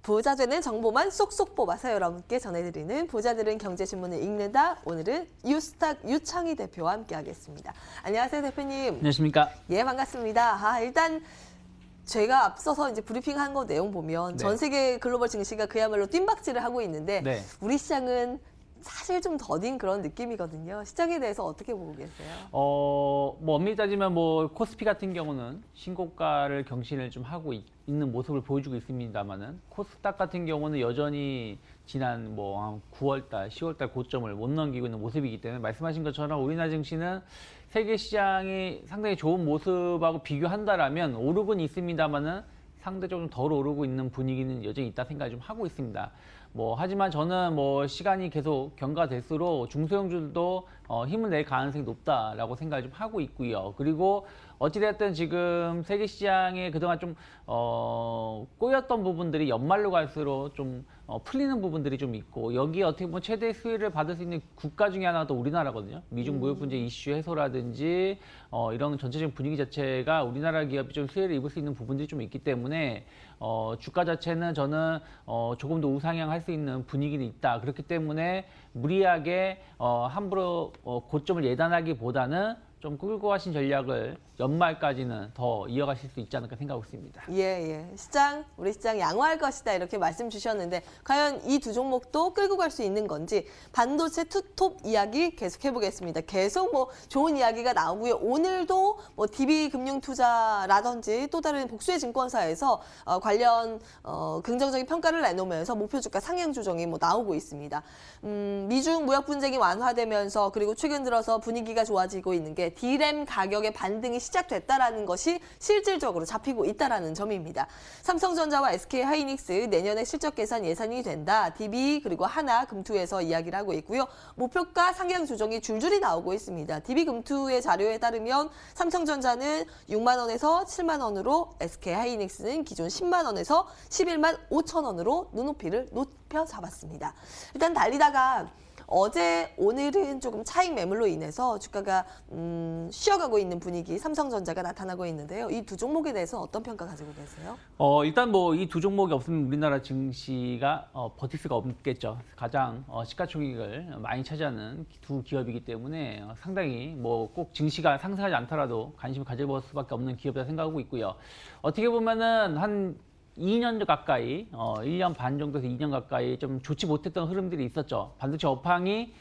부자 되는 정보만 쏙쏙 뽑아서 여러분께 전해드리는 부자들은 경제신문을 읽는다. 오늘은 유스탁 유창희 대표와 함께하겠습니다. 안녕하세요, 대표님. 안녕하십니까? 예, 반갑습니다. 일단 제가 앞서서 이제 브리핑한 거 내용 보면 네. 전 세계 글로벌 증시가 그야말로 뜀박질을 하고 있는데 네. 우리 시장은 사실 좀 더딘 그런 느낌이거든요. 시장에 대해서 어떻게 보고 계세요? 뭐 엄밀히 따지면 뭐 코스피 같은 경우는 신고가를 경신을 좀 하고 있는 모습을 보여주고 있습니다만은 코스닥 같은 경우는 여전히 지난 뭐 한 9월달, 10월달 고점을 못 넘기고 있는 모습이기 때문에 말씀하신 것처럼 우리나라 증시는 세계 시장이 상당히 좋은 모습하고 비교한다라면 오르곤 있습니다만은 상대적으로 덜 오르고 있는 분위기는 여전히 있다 생각을 좀 하고 있습니다. 하지만 저는 시간이 계속 경과될수록 중소형주들도 힘을 낼 가능성이 높다라고 생각을 좀 하고 있고요. 그리고 어찌됐든 지금 세계 시장에 그동안 좀 꼬였던 부분들이 연말로 갈수록 좀 풀리는 부분들이 좀 있고, 여기에 어떻게 보면 최대 수혜를 받을 수 있는 국가 중에 하나가 또 우리나라거든요. 미중 무역 문제 이슈 해소라든지 이런 전체적인 분위기 자체가 우리나라 기업이 좀 수혜를 입을 수 있는 부분들이 좀 있기 때문에 주가 자체는 저는 조금 더 우상향할 수 있는 분위기는 있다. 그렇기 때문에 무리하게 함부로 고점을 예단하기보다는 좀 끌고 가신 전략을 연말까지는 더 이어가실 수 있지 않을까 생각하고 있습니다. 예. 우리 시장 양호할 것이다 이렇게 말씀 주셨는데 과연 이 두 종목도 끌고 갈 수 있는 건지 반도체 투톱 이야기 계속 해보겠습니다. 계속 좋은 이야기가 나오고요. 오늘도 DB금융투자라든지 또 다른 복수의 증권사에서 관련 긍정적인 평가를 내놓으면서 목표 주가 상향 조정이 나오고 있습니다. 미중 무역 분쟁이 완화되면서 그리고 최근 들어서 분위기가 좋아지고 있는 게 D램 가격의 반등이 시작됐다라는 것이 실질적으로 잡히고 있다라는 점입니다. 삼성전자와 SK하이닉스 내년에 실적 개선 예상이 된다. DB 그리고 하나 금투에서 이야기를 하고 있고요. 목표가 상향 조정이 줄줄이 나오고 있습니다. DB 금투의 자료에 따르면 삼성전자는 6만 원에서 7만 원으로, SK하이닉스는 기존 10만 원에서 11만 5천 원으로 눈높이를 높여 잡았습니다. 일단 달리다가 어제 오늘은 조금 차익 매물로 인해서 주가가 쉬어가고 있는 분위기 삼성전자가 나타나고 있는데요. 이 두 종목에 대해서 어떤 평가 가지고 계세요? 일단 이 두 종목이 없으면 우리나라 증시가 버틸 수가 없겠죠. 가장 시가총액을 많이 차지하는 두 기업이기 때문에 상당히 꼭 증시가 상승하지 않더라도 관심을 가져볼 수밖에 없는 기업이라 생각하고 있고요. 어떻게 보면은 한 2년 가까이, 1년 반 정도에서 2년 가까이 좀 좋지 못했던 흐름들이 있었죠. 반도체 업황이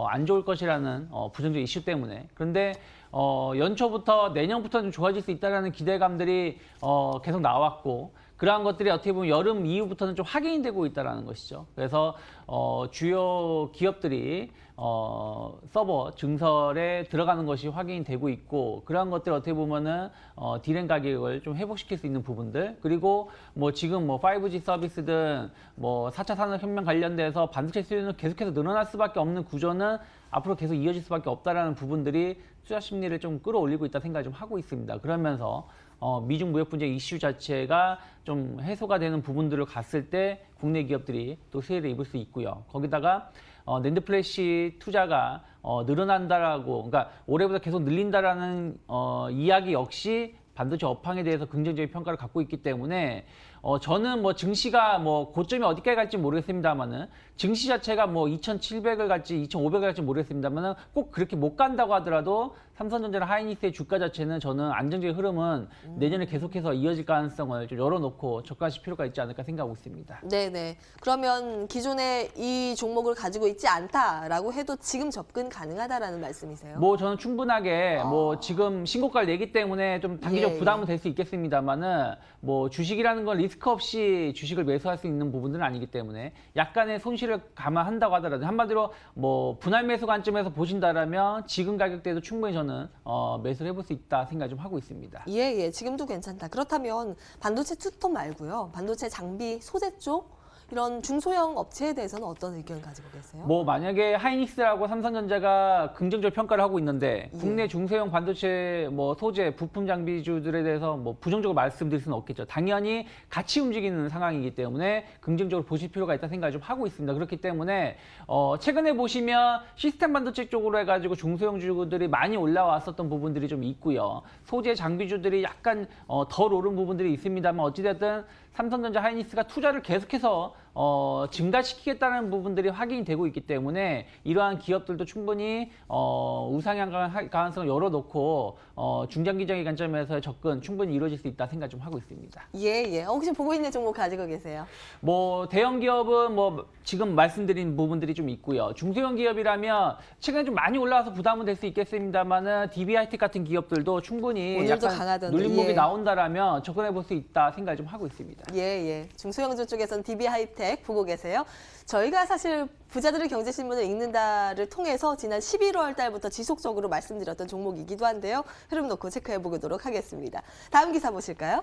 안 좋을 것이라는 부정적 이슈 때문에. 그런데 연초부터 내년부터 좀 좋아질 수 있다는 기대감들이 계속 나왔고, 그러한 것들이 어떻게 보면 여름 이후부터는 좀 확인이 되고 있다는 것이죠. 그래서 주요 기업들이 서버 증설에 들어가는 것이 확인이 되고 있고, 그러한 것들 어떻게 보면은 D램 가격을 좀 회복시킬 수 있는 부분들, 그리고 지금 5G 서비스든 4차 산업혁명 관련돼서 반도체 수요는 계속해서 늘어날 수밖에 없는 구조는 앞으로 계속 이어질 수밖에 없다라는 부분들이 투자 심리를 좀 끌어올리고 있다 생각을 좀 하고 있습니다. 그러면서 미중 무역 분쟁 이슈 자체가 좀 해소가 되는 부분들을 갔을 때 국내 기업들이 또 수혜를 입을 수 있고요. 거기다가 낸드 플래시 투자가 늘어난다라고, 그러니까 올해보다 계속 늘린다라는 이야기 역시 반도체 업황에 대해서 긍정적인 평가를 갖고 있기 때문에 저는 증시가 고점이 어디까지 갈지 모르겠습니다만은 증시 자체가 2,700을 갈지 2,500을 갈지 모르겠습니다만은 꼭 그렇게 못 간다고 하더라도 삼성전자나 하이닉스의 주가 자체는 저는 안정적인 흐름은 내년에 계속해서 이어질 가능성을 좀 열어놓고 접근하실 필요가 있지 않을까 생각하고 있습니다. 네네. 그러면 기존에 이 종목을 가지고 있지 않다라고 해도 지금 접근 가능하다라는 말씀이세요? 저는 충분하게 지금 신고가를 내기 때문에 좀 단기적 부담은 될 수 있겠습니다만은 주식이라는 건 리스크 없이 주식을 매수할 수 있는 부분들은 아니기 때문에 약간의 손실을 감안한다고 하더라도 한마디로 분할 매수 관점에서 보신다라면 지금 가격대에도 충분히 저는 매수를 해볼 수 있다 생각 좀 하고 있습니다. 예. 지금도 괜찮다. 그렇다면 반도체 투톱 말고요. 반도체 장비, 소재 쪽 이런 중소형 업체에 대해서는 어떤 의견 가지고 계세요? 만약에 하이닉스하고 삼성전자가 긍정적 평가를 하고 있는데 국내 중소형 반도체 소재, 부품 장비주들에 대해서 부정적으로 말씀드릴 수는 없겠죠. 당연히 같이 움직이는 상황이기 때문에 긍정적으로 보실 필요가 있다 생각을 좀 하고 있습니다. 그렇기 때문에 최근에 보시면 시스템 반도체 쪽으로 해가지고 중소형주들이 많이 올라왔었던 부분들이 좀 있고요. 소재 장비주들이 약간 덜 오른 부분들이 있습니다만 어찌됐든 삼성전자, 하이닉스가 투자를 계속해서 증가시키겠다는 부분들이 확인이 되고 있기 때문에 이러한 기업들도 충분히 우상향 가능성을 열어놓고 중장기적인 관점에서 접근 충분히 이루어질 수 있다 생각 좀 하고 있습니다. 예. 혹시 보고 있는 종목 가지고 계세요? 뭐 대형 기업은 뭐 지금 말씀드린 부분들이 좀 있고요. 중소형 기업이라면 최근에 좀 많이 올라와서 부담은 될 수 있겠습니다만은 DB하이텍 같은 기업들도 충분히 오늘도 약간 강하던데, 눌림목이 예. 나온다라면 접근해 볼 수 있다 생각 좀 하고 있습니다. 예. 중소형주 쪽에서는 DB하이텍 보고 계세요. 저희가 사실 부자들의 경제신문을 읽는다를 통해서 지난 11월 달부터 지속적으로 말씀드렸던 종목이기도 한데요. 흐름 놓고 체크해 보도록 하겠습니다. 다음 기사 보실까요?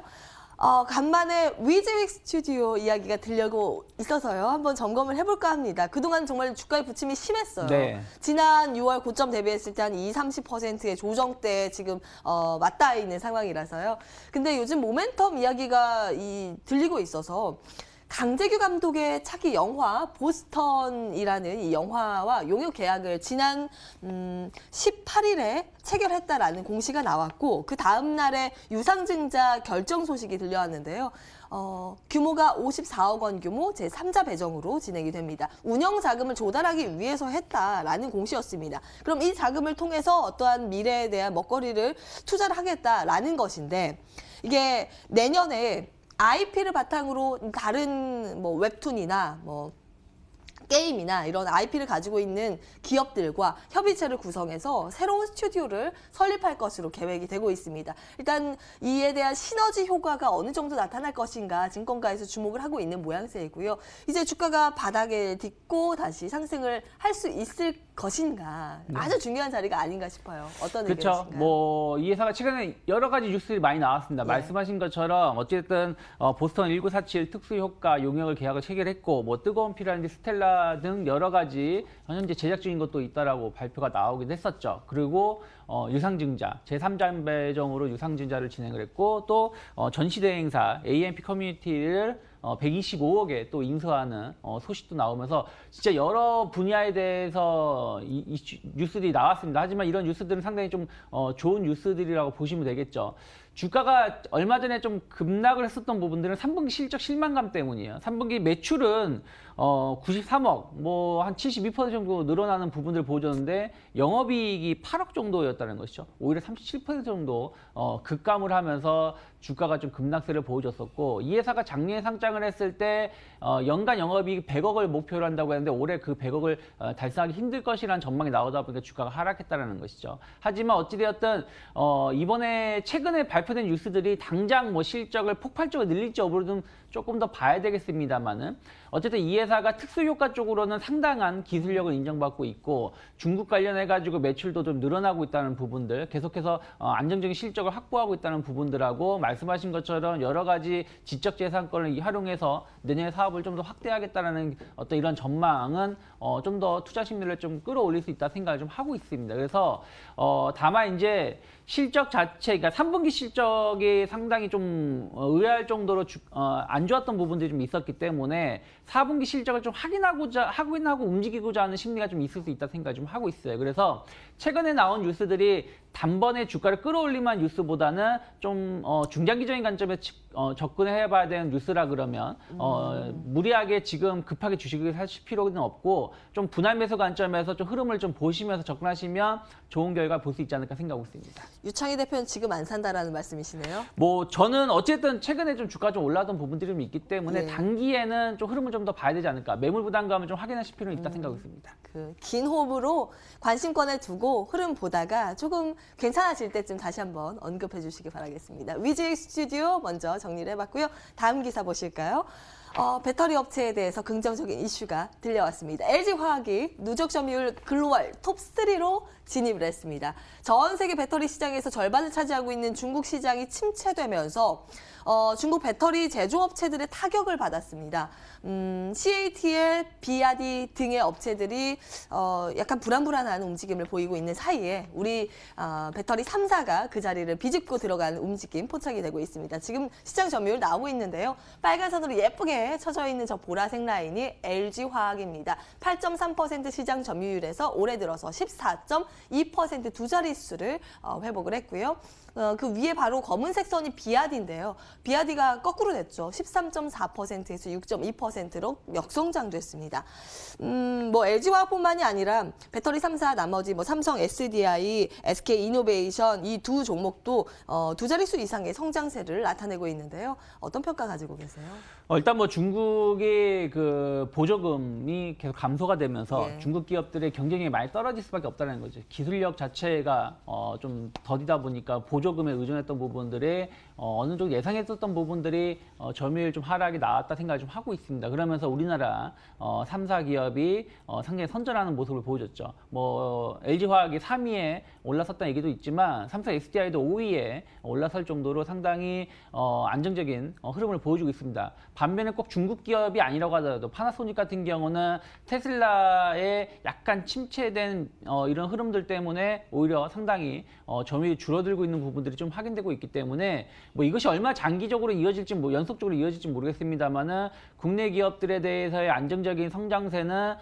간만에 위즈윅 스튜디오 이야기가 들려고 있어서요. 한번 점검을 해볼까 합니다. 그동안 정말 주가의 부침이 심했어요. 네. 지난 6월 고점 대비했을 때 한 20-30%의 조정대에 지금 맞닿아 있는 상황이라서요. 근데 요즘 모멘텀 이야기가 들리고 있어서 강재규 감독의 차기 영화 보스턴이라는 이 영화와 용역 계약을 지난 18일에 체결했다라는 공시가 나왔고 그 다음 날에 유상증자 결정 소식이 들려왔는데요. 규모가 54억 원 규모 제3자 배정으로 진행이 됩니다. 운영 자금을 조달하기 위해서 했다라는 공시였습니다. 그럼 이 자금을 통해서 어떠한 미래에 대한 먹거리를 투자를 하겠다라는 것인데 이게 내년에 IP를 바탕으로 다른 뭐 웹툰이나 뭐 게임이나 이런 IP를 가지고 있는 기업들과 협의체를 구성해서 새로운 스튜디오를 설립할 것으로 계획이 되고 있습니다. 일단 이에 대한 시너지 효과가 어느 정도 나타날 것인가 증권가에서 주목을 하고 있는 모양새이고요. 이제 주가가 바닥에 딛고 다시 상승을 할 수 있을 것인가 아주 중요한 자리가 아닌가 싶어요. 어떤 그렇죠. 의견이신가요? 뭐 이 회사가 최근에 여러 가지 뉴스들이 많이 나왔습니다. 예. 말씀하신 것처럼 어쨌든 보스턴 1947 특수효과 용역을 계약을 체결했고 뭐 뜨거운 피라든지 스텔라 등 여러 가지 현재 제작 중인 것도 있다라고 발표가 나오긴 했었죠. 그리고 유상증자 제3자 배정으로 유상증자를 진행을 했고 또 전시대 행사 AMP 커뮤니티를 125억에 또 인수하는 소식도 나오면서 진짜 여러 분야에 대해서 이 뉴스들이 나왔습니다. 하지만 이런 뉴스들은 상당히 좀 좋은 뉴스들이라고 보시면 되겠죠. 주가가 얼마 전에 좀 급락을 했었던 부분들은 3분기 실적 실망감 때문이에요. 3분기 매출은 93억, 뭐 한 72% 정도 늘어나는 부분들을 보여줬는데 영업이익이 8억 정도였다는 것이죠. 오히려 37% 정도 급감을 하면서 주가가 좀 급락세를 보여줬었고 이 회사가 작년에 상장을 했을 때 연간 영업이익 100억을 목표로 한다고 했는데 올해 그 100억을 달성하기 힘들 것이라는 전망이 나오다 보니까 주가가 하락했다는 것이죠. 하지만 어찌되었든 이번에 최근에 발표된 뉴스들이 당장 뭐 실적을 폭발적으로 늘릴지 여부를 조금 더 봐야 되겠습니다만은 어쨌든 이 회사가 특수효과 쪽으로는 상당한 기술력을 인정받고 있고 중국 관련해가지고 매출도 좀 늘어나고 있다는 부분들 계속해서 안정적인 실적을 확보하고 있다는 부분들하고 말씀하신 것처럼 여러 가지 지적재산권을 활용해서 내년에 사업을 좀 더 확대하겠다는 어떤 이런 전망은 좀 더 투자 심리를 좀 끌어올릴 수 있다 생각을 좀 하고 있습니다. 그래서 다만 이제 실적 자체, 그러니까 3분기 실적이 상당히 좀 의아할 정도로 안 좋았던 부분들이 좀 있었기 때문에 4분기 실적을 좀 확인하고 움직이고자 하는 심리가 좀 있을 수 있다 생각을 좀 하고 있어요. 그래서 최근에 나온 뉴스들이 단번에 주가를 끌어올리만 뉴스보다는 좀 중장기적인 관점에 접근해봐야 되는 뉴스라 그러면 무리하게 지금 급하게 주식을 사실 필요는 없고 좀 분할 매수 관점에서 좀 흐름을 좀 보시면서 접근하시면 좋은 결과 볼 수 있지 않을까 생각하고 있습니다. 유창희 대표는 지금 안 산다라는 말씀이시네요. 뭐 저는 어쨌든 최근에 좀 주가 좀 올라던 부분들이 좀 있기 때문에 예. 단기에는 좀 흐름을 좀 더 봐야 되지 않을까. 매물 부담감을 좀 확인하실 필요는 있다 생각하고 있습니다. 그 긴 호흡으로 관심권에 두고 흐름 보다가 조금 괜찮아질 때쯤 다시 한번 언급해 주시기 바라겠습니다. 위즈윅 스튜디오 먼저 정리를 해봤고요. 다음 기사 보실까요? 배터리 업체에 대해서 긍정적인 이슈가 들려왔습니다. LG화학이 누적 점유율 글로벌 톱3로 진입을 했습니다. 전 세계 배터리 시장에서 절반을 차지하고 있는 중국 시장이 침체되면서 중국 배터리 제조업체들의 타격을 받았습니다. CATL, 비아디 등의 업체들이 약간 불안불안한 움직임을 보이고 있는 사이에 우리 배터리 3사가 그 자리를 비집고 들어가는 움직임 포착이 되고 있습니다. 지금 시장 점유율 나오고 있는데요. 빨간 선으로 예쁘게 하늘에 쳐져 있는 저 보라색 라인이 LG화학입니다. 8.3% 시장 점유율에서 올해 들어서 14.2% 두 자릿수를 회복을 했고요. 그 위에 바로 검은색 선이 비아디인데요. 비아디가 거꾸로 됐죠. 13.4%에서 6.2%로 역성장됐습니다. 뭐 LG화학뿐만이 아니라 배터리 3사 나머지 뭐 삼성 SDI, SK이노베이션 이 두 종목도 두 자릿수 이상의 성장세를 나타내고 있는데요. 어떤 평가 가지고 계세요? 일단 뭐 중국의 그 보조금이 계속 감소가 되면서 예. 중국 기업들의 경쟁력이 많이 떨어질 수밖에 없다는 거죠. 기술력 자체가 좀 더디다 보니까 보조금에 의존했던 부분들이 어느 정도 예상했었던 부분들이 점유율 좀 하락이 나왔다 생각을 좀 하고 있습니다. 그러면서 우리나라 3사 기업이 상당히 선전하는 모습을 보여줬죠. 뭐 LG화학이 3위에 올라섰다는 얘기도 있지만 삼성 SDI도 5위에 올라설 정도로 상당히 안정적인 흐름을 보여주고 있습니다. 반면에 꼭 중국 기업이 아니라고 하더라도 파나소닉 같은 경우는 테슬라의 약간 침체된 이런 흐름들 때문에 오히려 상당히 점유율이 줄어들고 있는 부분들이 좀 확인되고 있기 때문에 뭐 이것이 얼마나 장기적으로 이어질지 뭐 연속적으로 이어질지 모르겠습니다만은 국내 기업들에 대해서의 안정적인 성장세는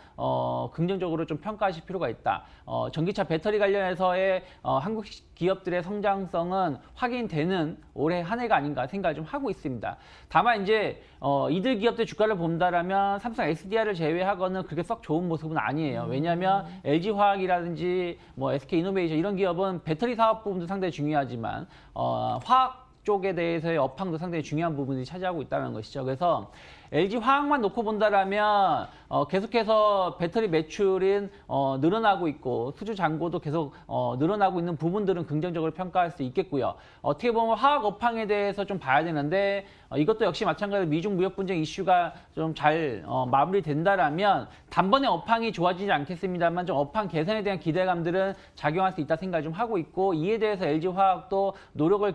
긍정적으로 좀 평가하실 필요가 있다. 전기차 배터리 관련해서의 한국 기업들의 성장성은 확인되는 올해 한 해가 아닌가 생각을 좀 하고 있습니다. 다만 이제 이들 기업들 주가를 본다라면 삼성 SDI를 제외하고는 그렇게 썩 좋은 모습은 아니에요. 왜냐하면 LG화학이라든지 뭐 SK이노베이션 이런 기업은 배터리 사업 부분도 상당히 중요하지만 화학 쪽에 대해서의 업황도 상당히 중요한 부분이 차지하고 있다는 것이죠. 그래서 LG화학만 놓고 본다라면 계속해서 배터리 매출인 늘어나고 있고 수주 잔고도 계속 늘어나고 있는 부분들은 긍정적으로 평가할 수 있겠고요. 어떻게 보면 화학 업황에 대해서 좀 봐야 되는데 이것도 역시 마찬가지로 미중 무역 분쟁 이슈가 좀 잘 마무리된다라면 단번에 업황이 좋아지지 않겠습니다만 좀 업황 개선에 대한 기대감들은 작용할 수 있다 생각을 좀 하고 있고 이에 대해서 LG화학도 노력을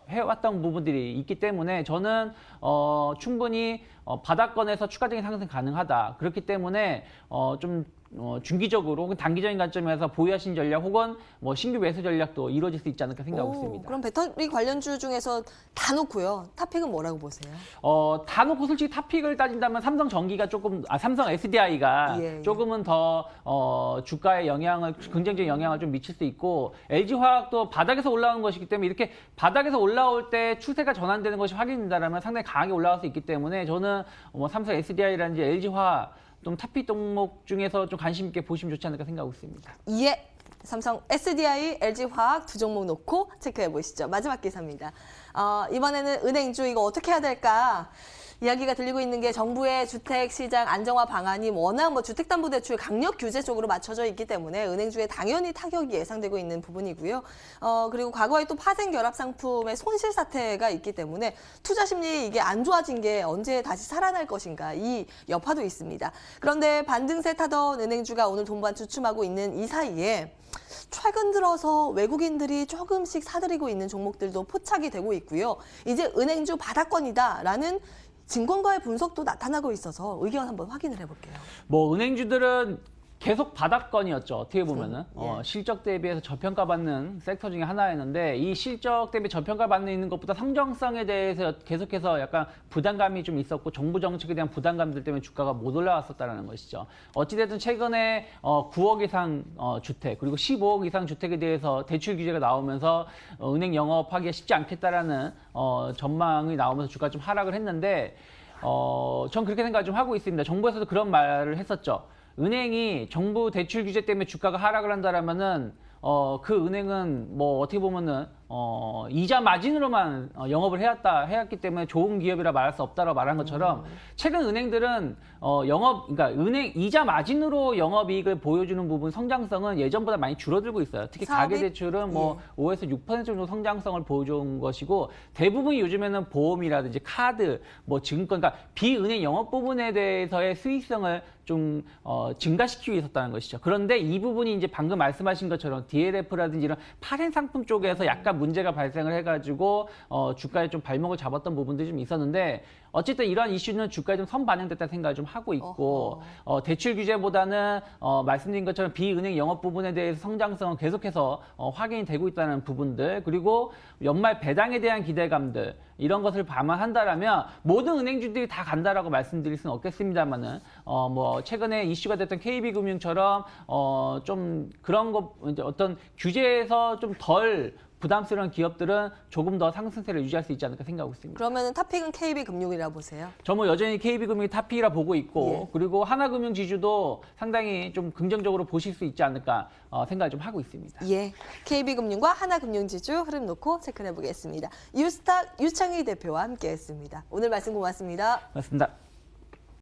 해왔던 부분들이 있기 때문에 저는 충분히 바닥권에서 추가적인 상승 가능하다. 그렇기 때문에 좀 중기적으로 혹은 단기적인 관점에서 보유하신 전략 혹은 뭐 신규 매수 전략도 이루어질 수 있지 않을까 생각하고 있습니다. 그럼 배터리 관련주 중에서 다 놓고요. 탑픽은 뭐라고 보세요? 다 놓고 솔직히 탑픽을 따진다면 삼성전기가 삼성 SDI가 예. 조금은 더 주가에 긍정적인 영향을 좀 미칠 수 있고 LG화학도 바닥에서 올라오는 것이기 때문에 이렇게 바닥에서 올라올 때 추세가 전환되는 것이 확인된다면 상당히 강하게 올라갈 수 있기 때문에 저는 뭐 삼성 SDI라든지 LG화학 좀 탑픽 종목 중에서 좀 관심 있게 보시면 좋지 않을까 생각하고 있습니다. 예. 삼성 SDI, LG화학 두 종목 놓고 체크해 보시죠. 마지막 기사입니다. 이번에는 은행주 이거 어떻게 해야 될까? 이야기가 들리고 있는 게 정부의 주택시장 안정화 방안이 워낙 뭐 주택담보대출 강력 규제 쪽으로 맞춰져 있기 때문에 은행주에 당연히 타격이 예상되고 있는 부분이고요. 그리고 과거에 또 파생 결합 상품의 손실 사태가 있기 때문에 투자 심리 이게 안 좋아진 게 언제 다시 살아날 것인가 이 여파도 있습니다. 그런데 반등세 타던 은행주가 오늘 돈반 주춤하고 있는 이 사이에 최근 들어서 외국인들이 조금씩 사들이고 있는 종목들도 포착이 되고 있고요. 이제 은행주 바닥권이다라는 증권가의 분석도 나타나고 있어서 의견 한번 확인을 해볼게요. 뭐 은행주들은 계속 바닥권이었죠. 어떻게 보면은 예. 실적 대비해서 저평가받는 섹터 중에 하나였는데 이 실적 대비 저평가받는 있는 것보다 성장성에 대해서 계속해서 약간 부담감이 좀 있었고 정부 정책에 대한 부담감들 때문에 주가가 못 올라왔었다는 것이죠. 어찌됐든 최근에 9억 이상 주택 그리고 15억 이상 주택에 대해서 대출 규제가 나오면서 은행 영업하기가 쉽지 않겠다라는 전망이 나오면서 주가가 좀 하락을 했는데 전 그렇게 생각을 좀 하고 있습니다. 정부에서도 그런 말을 했었죠. 은행이 정부 대출 규제 때문에 주가가 하락을 한다라면은 그 은행은 뭐 어떻게 보면은 이자 마진으로만 영업을 해왔기 때문에 좋은 기업이라 말할 수 없다라고 말한 것처럼 최근 은행들은 그러니까 은행 이자 마진으로 영업이익을 보여주는 부분 성장성은 예전보다 많이 줄어들고 있어요. 특히 가계대출은 뭐 5에서 6% 정도 성장성을 보여준 것이고 대부분이 요즘에는 보험이라든지 카드, 뭐 증권, 그러니까 비은행 영업 부분에 대해서의 수익성을 좀 증가시키고 있었다는 것이죠. 그런데 이 부분이 이제 방금 말씀하신 것처럼 DLF라든지 이런 파생 상품 쪽에서 약간 문제가 발생을 해가지고 주가에 좀 발목을 잡았던 부분들이 좀 있었는데 어쨌든 이런 이슈는 주가에 좀 선반영됐다는 생각을 좀 하고 있고 대출 규제보다는 말씀드린 것처럼 비은행 영업 부분에 대해서 성장성은 계속해서 확인이 되고 있다는 부분들 그리고 연말 배당에 대한 기대감들 이런 것을 감안한다라면 모든 은행주들이 다 간다라고 말씀드릴 수는 없겠습니다만은 뭐 최근에 이슈가 됐던 KB금융처럼 좀 그런 거 어떤 규제에서 좀 덜 부담스러운 기업들은 조금 더 상승세를 유지할 수 있지 않을까 생각하고 있습니다. 그러면은 탑픽은 KB금융이라 보세요. 저 뭐 여전히 KB금융이 탑픽이라 보고 있고 예. 그리고 하나금융 지주도 상당히 좀 긍정적으로 보실 수 있지 않을까 생각을 좀 하고 있습니다. 예, KB금융과 하나금융지주 흐름 놓고 체크해 보겠습니다. 유스탁 유창희 대표와 함께했습니다. 오늘 말씀 고맙습니다. 고맙습니다.